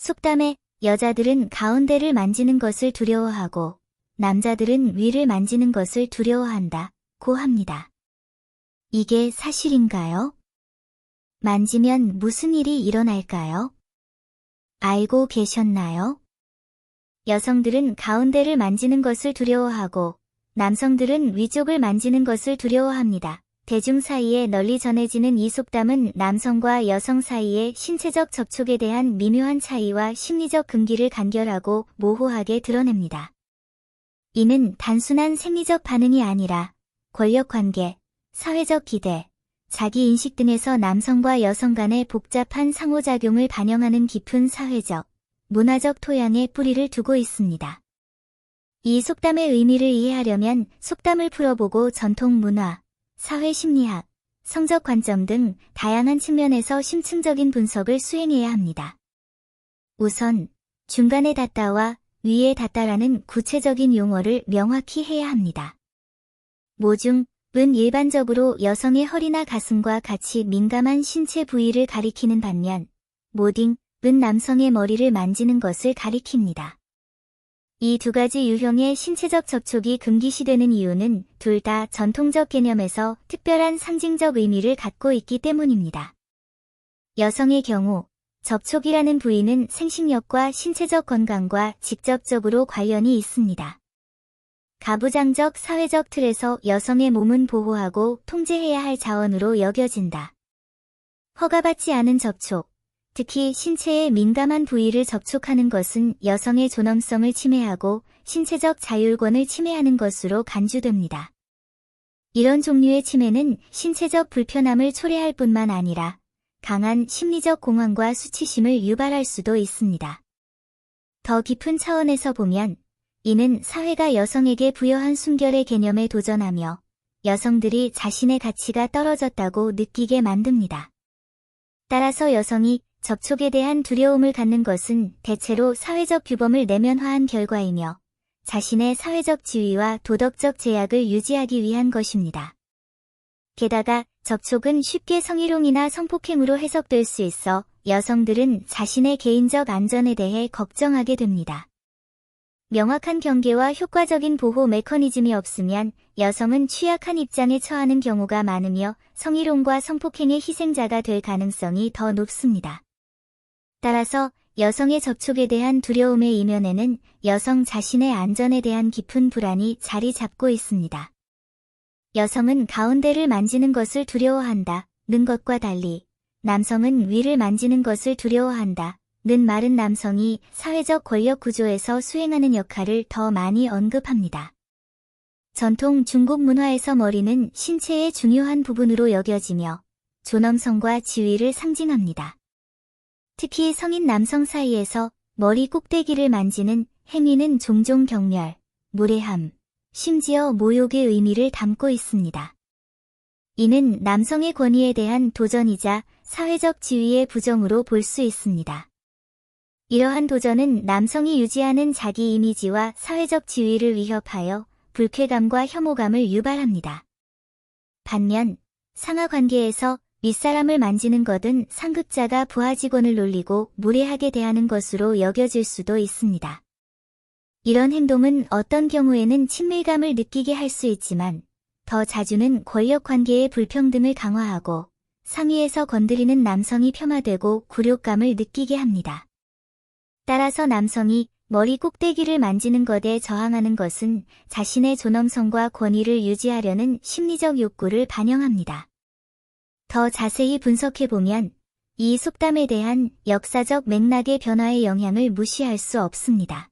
속담에 여자들은 가운데를 만지는 것을 두려워하고 남자들은 위를 만지는 것을 두려워한다고 합니다. 이게 사실인가요? 만지면 무슨 일이 일어날까요? 알고 계셨나요? 여성들은 가운데를 만지는 것을 두려워하고 남성들은 위쪽을 만지는 것을 두려워합니다. 대중 사이에 널리 전해지는 이 속담은 남성과 여성 사이의 신체적 접촉에 대한 미묘한 차이와 심리적 금기를 간결하고 모호하게 드러냅니다. 이는 단순한 생리적 반응이 아니라 권력관계, 사회적 기대, 자기인식 등에서 남성과 여성 간의 복잡한 상호작용을 반영하는 깊은 사회적, 문화적 토양에 뿌리를 두고 있습니다. 이 속담의 의미를 이해하려면 속담을 풀어보고 전통 문화, 사회 심리학, 성적 관점 등 다양한 측면에서 심층적인 분석을 수행해야 합니다. 우선 중간에 닿다와 위에 닿다라는 구체적인 용어를 명확히 해야 합니다. 모중은 일반적으로 여성의 허리나 가슴과 같이 민감한 신체 부위를 가리키는 반면 모딩은 남성의 머리를 만지는 것을 가리킵니다. 이 두 가지 유형의 신체적 접촉이 금기시되는 이유는 둘 다 전통적 개념에서 특별한 상징적 의미를 갖고 있기 때문입니다. 여성의 경우 접촉이라는 부위는 생식력과 신체적 건강과 직접적으로 관련이 있습니다. 가부장적 사회적 틀에서 여성의 몸은 보호하고 통제해야 할 자원으로 여겨진다. 허가받지 않은 접촉, 특히 신체의 민감한 부위를 접촉하는 것은 여성의 존엄성을 침해하고 신체적 자율권을 침해하는 것으로 간주됩니다. 이런 종류의 침해는 신체적 불편함을 초래할 뿐만 아니라 강한 심리적 공황과 수치심을 유발할 수도 있습니다. 더 깊은 차원에서 보면 이는 사회가 여성에게 부여한 순결의 개념에 도전하며 여성들이 자신의 가치가 떨어졌다고 느끼게 만듭니다. 따라서 여성이 접촉에 대한 두려움을 갖는 것은 대체로 사회적 규범을 내면화한 결과이며 자신의 사회적 지위와 도덕적 제약을 유지하기 위한 것입니다. 게다가 접촉은 쉽게 성희롱이나 성폭행으로 해석될 수 있어 여성들은 자신의 개인적 안전에 대해 걱정하게 됩니다. 명확한 경계와 효과적인 보호 메커니즘이 없으면 여성은 취약한 입장에 처하는 경우가 많으며 성희롱과 성폭행의 희생자가 될 가능성이 더 높습니다. 따라서 여성의 접촉에 대한 두려움의 이면에는 여성 자신의 안전에 대한 깊은 불안이 자리 잡고 있습니다. 여성은 가운데를 만지는 것을 두려워한다는 것과 달리 남성은 위를 만지는 것을 두려워한다는 말은 남성이 사회적 권력 구조에서 수행하는 역할을 더 많이 언급합니다. 전통 중국 문화에서 머리는 신체의 중요한 부분으로 여겨지며 존엄성과 지위를 상징합니다. 특히 성인 남성 사이에서 머리 꼭대기를 만지는 행위는 종종 경멸, 무례함, 심지어 모욕의 의미를 담고 있습니다. 이는 남성의 권위에 대한 도전이자 사회적 지위의 부정으로 볼 수 있습니다. 이러한 도전은 남성이 유지하는 자기 이미지와 사회적 지위를 위협하여 불쾌감과 혐오감을 유발합니다. 반면 상하 관계에서 윗사람을 만지는 것은 상급자가 부하 직원을 놀리고 무례하게 대하는 것으로 여겨질 수도 있습니다. 이런 행동은 어떤 경우에는 친밀감을 느끼게 할 수 있지만 더 자주는 권력 관계의 불평등을 강화하고 상위에서 건드리는 남성이 폄하되고 굴욕감을 느끼게 합니다. 따라서 남성이 머리 꼭대기를 만지는 것에 저항하는 것은 자신의 존엄성과 권위를 유지하려는 심리적 욕구를 반영합니다. 더 자세히 분석해보면 이 속담에 대한 역사적 맥락의 변화의 영향을 무시할 수 없습니다.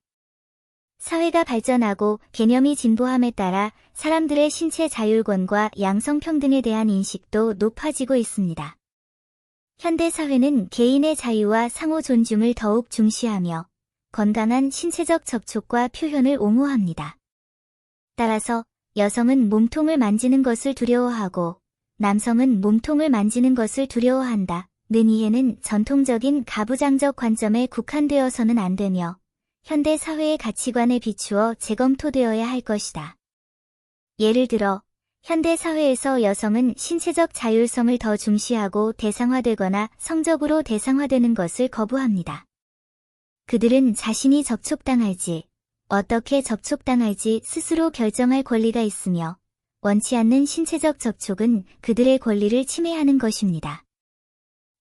사회가 발전하고 개념이 진보함에 따라 사람들의 신체 자율권과 양성평등에 대한 인식도 높아지고 있습니다. 현대 사회는 개인의 자유와 상호 존중을 더욱 중시하며 건강한 신체적 접촉과 표현을 옹호합니다. 따라서 여성은 몸통을 만지는 것을 두려워하고 남성은 몸통을 만지는 것을 두려워한다는 이해는 전통적인 가부장적 관점에 국한되어서는 안 되며 현대 사회의 가치관에 비추어 재검토되어야 할 것이다. 예를 들어 현대 사회에서 여성은 신체적 자율성을 더 중시하고 대상화되거나 성적으로 대상화되는 것을 거부합니다. 그들은 자신이 접촉당할지, 어떻게 접촉당할지 스스로 결정할 권리가 있으며 원치 않는 신체적 접촉은 그들의 권리를 침해하는 것입니다.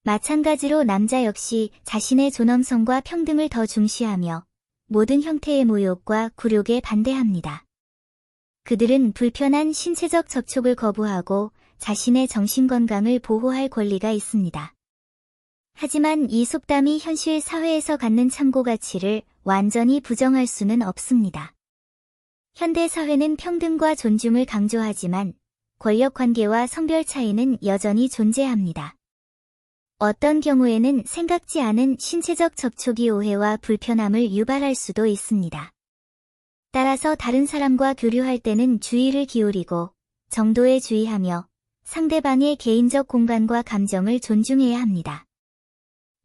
마찬가지로 남자 역시 자신의 존엄성과 평등을 더 중시하며 모든 형태의 모욕과 굴욕에 반대합니다. 그들은 불편한 신체적 접촉을 거부하고 자신의 정신건강을 보호할 권리가 있습니다. 하지만 이 속담이 현실 사회에서 갖는 참고 가치를 완전히 부정할 수는 없습니다. 현대 사회는 평등과 존중을 강조하지만 권력 관계와 성별 차이는 여전히 존재합니다. 어떤 경우에는 생각지 않은 신체적 접촉이 오해와 불편함을 유발할 수도 있습니다. 따라서 다른 사람과 교류할 때는 주의를 기울이고 정도에 주의하며 상대방의 개인적 공간과 감정을 존중해야 합니다.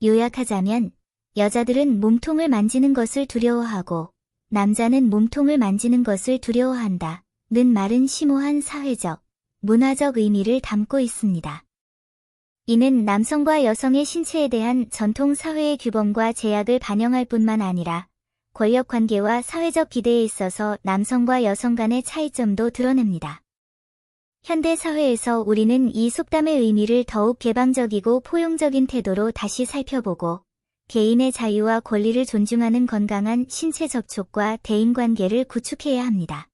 요약하자면 여자들은 몸통을 만지는 것을 두려워하고 남자는 몸통을 만지는 것을 두려워한다. 는 말은 심오한 사회적, 문화적 의미를 담고 있습니다. 이는 남성과 여성의 신체에 대한 전통 사회의 규범과 제약을 반영할 뿐만 아니라 권력 관계와 사회적 기대에 있어서 남성과 여성 간의 차이점도 드러냅니다. 현대 사회에서 우리는 이 속담의 의미를 더욱 개방적이고 포용적인 태도로 다시 살펴보고 개인의 자유와 권리를 존중하는 건강한 신체 접촉과 대인관계를 구축해야 합니다.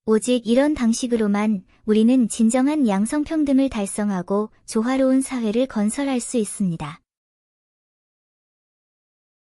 오직 이런 방식으로만 우리는 진정한 양성평등을 달성하고 조화로운 사회를 건설할 수 있습니다.